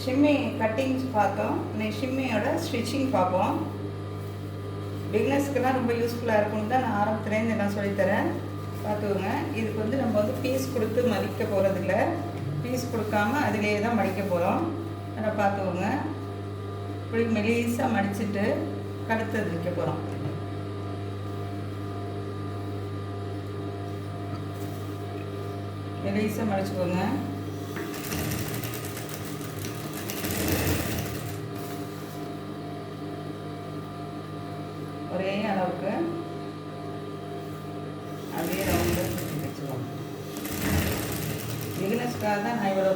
Shimmy cuttings பார்த்தோம். இன்னைக்கு ஷிம்மியோட stitching பார்ப்போம். பிகினர்ஸ்க்கெல்லாம் ரொம்ப யூஸ்ஃபுல்லாக இருக்கும்னு தான் நான் ஆரம்பத்துலேருந்து நான் சொல்லித்தரேன். பார்த்துக்கோங்க. இதுக்கு வந்து நம்ம வந்து பீஸ் கொடுத்து மடிக்க போகிறதில்ல, பீஸ் கொடுக்காம அதிலே தான் மடிக்க போகிறோம். அதை பார்த்துக்கோங்க. இப்படி மெலிசாக மடிச்சுட்டு கழுத்து வைக்க போகிறோம். மெலிசாக மடிச்சுக்கோங்க. ஒரே அளவுக்கு அதே ரவுண்டு வச்சுக்கோங்க. பிகினர்ஸ்க்காக தான் நான் இவ்வளோ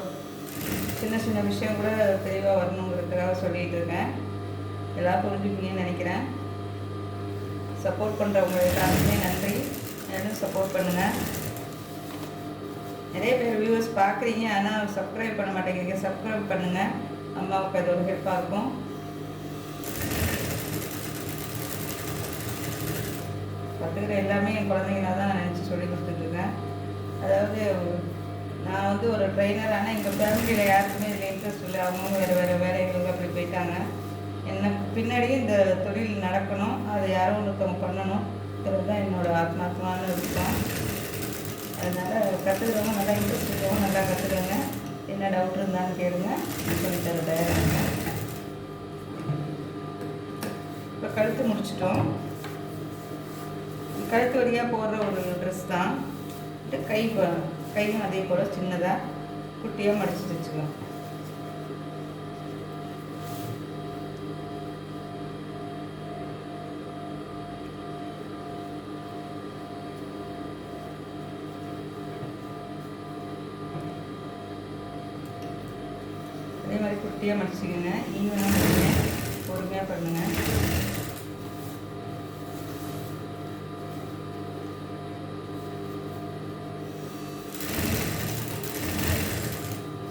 சின்ன சின்ன விஷயம் கூட தெளிவாக வரணுங்கிறதுக்காக சொல்லிகிட்டு இருக்கேன். எல்லாம் புரிஞ்சுப்பீங்கன்னு நினைக்கிறேன். சப்போர்ட் பண்ணுறவங்க எல்லாருமே நன்றி. என்னும் சப்போர்ட் பண்ணுங்கள். நிறைய பேர் வியூவர்ஸ் பார்க்குறீங்க, ஆனால் சப்ஸ்கிரைப் பண்ண மாட்டேங்கிறீங்க. சப்ஸ்கிரைப் பண்ணுங்கள். அம்மாவுக்கு அது ஒரு ஹெல்ப்பாக இருக்கும். கற்றுக்கிற எல்லாமே என் குழந்தைங்களாக தான் நான் நினச்சி சொல்லி கொடுத்துட்ருக்கேன். அதாவது நான் வந்து ஒரு ட்ரெயினர், ஆனால் எங்கள் ஃபேமிலியில் யாருக்குமே இதில் இன்ட்ரெஸ்ட் இல்லை. அவங்களும் வேறு வேலைகளுக்கு அப்படி போயிட்டாங்க. எனக்கு பின்னாடியே இந்த தொழில் நடக்கணும், அதை யாரும் ஒருத்தவங்க பண்ணணும், இதுதான் என்னோடய ஆத்மார்த்தமான விருப்பம். அதனால் கற்றுக்கிறவங்க நல்லா இன்ட்ரெஸ்ட் இருக்கவங்க நல்லா கற்றுக்குங்க. என்ன டவுட் இருந்தாலும் கேளுங்க, சொல்லித்தர தயாராக. இப்போ கழுத்து முடிச்சிட்டோம். கழுத்து வழியாக போடுற ஒரு ட்ரெஸ் தான். கையும் அதே போல் சின்னதாக குட்டியாக மடிச்சு வச்சுக்கோங்க. அதே மாதிரி குட்டியாக மடிச்சுக்கோங்க. ஈவனாக பண்ணுங்க, பொறுமையாக பண்ணுங்கள்.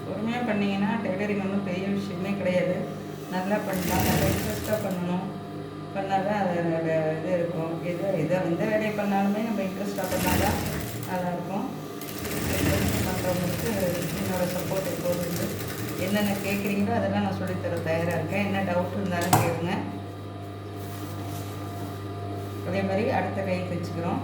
பொறுமையாக பண்ணிங்கன்னா டெய்லரிங் ஒன்றும் பெரிய விஷயமே கிடையாது. நல்லா பண்ணலாம், நல்லா இன்ட்ரெஸ்ட்டாக பண்ணணும். பண்ணால் தான் அதோட இது இருக்கும். எந்த வேலையை பண்ணாலுமே நம்ம இன்ட்ரெஸ்ட்டாக பண்ணால் தான் நல்லாயிருக்கும். பண்ணுறவங்களுக்கு என்னோடய சப்போர்ட் எப்போது இருந்து என்னென்ன கேட்குறீங்களோ அதெல்லாம் நான் சொல்லித்தர தயாராக இருக்கேன். என்ன டவுட் இருந்தாலும் கேளுங்க. அதே மாதிரி அடுத்த கை தைச்சிக்கிறோம்.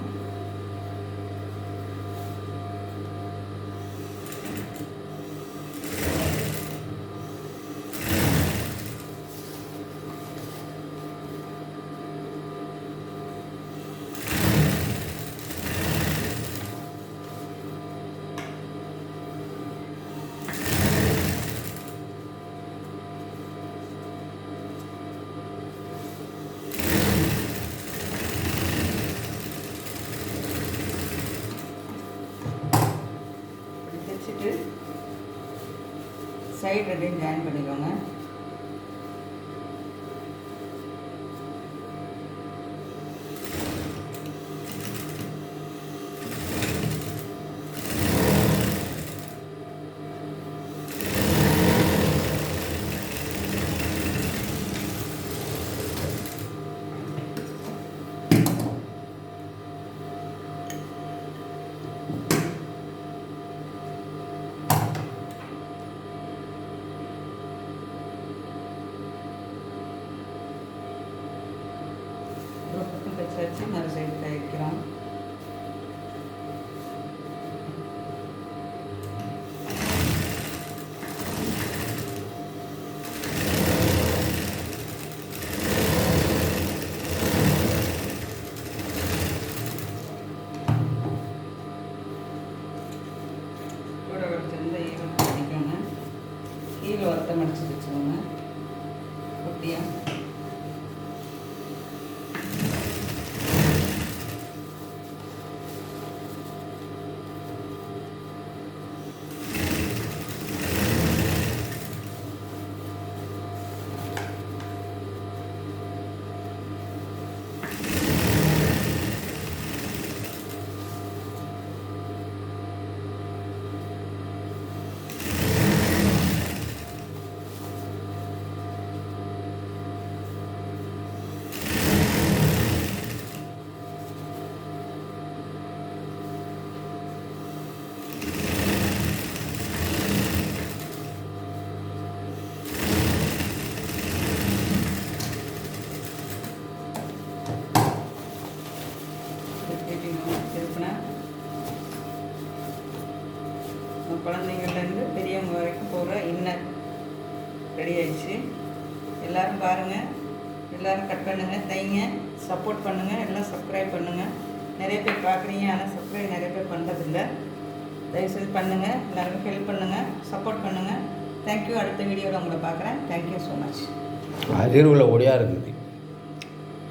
சைடு ரெண்டையும் ஜாயின் பண்ணிக்கோங்க. வச்சு மறு சைடு தைக்கிறோம். கூட வச்சுருந்த ஈரம் பண்ணிக்கோங்க. கீழே ஒருத்தம் அடிச்சு வச்சுக்கோங்க குட்டியாக. குழந்தைங்கள்லேருந்து பெரியவங்க வரைக்கும் போகிற இன்னர் ரெடி ஆயிடுச்சு. எல்லோரும் பாருங்கள், எல்லோரும் கட் பண்ணுங்கள், தைங்க, சப்போர்ட் பண்ணுங்கள், எல்லாம் சப்ஸ்கிரைப் பண்ணுங்கள். நிறைய பேர் பார்க்குறீங்க, ஆனால் சப்ஸ்கிரைப் நிறைய பேர் பண்ணுறதில்ல. தயவுசெய்து பண்ணுங்கள், எல்லாருக்கும் ஹெல்ப் பண்ணுங்கள், சப்போர்ட் பண்ணுங்கள். தேங்க்யூ. அடுத்த வீடியோவில் உங்களை பார்க்குறேன். Thank you so much. அதிர்வில் ஒடியாக இருக்குது.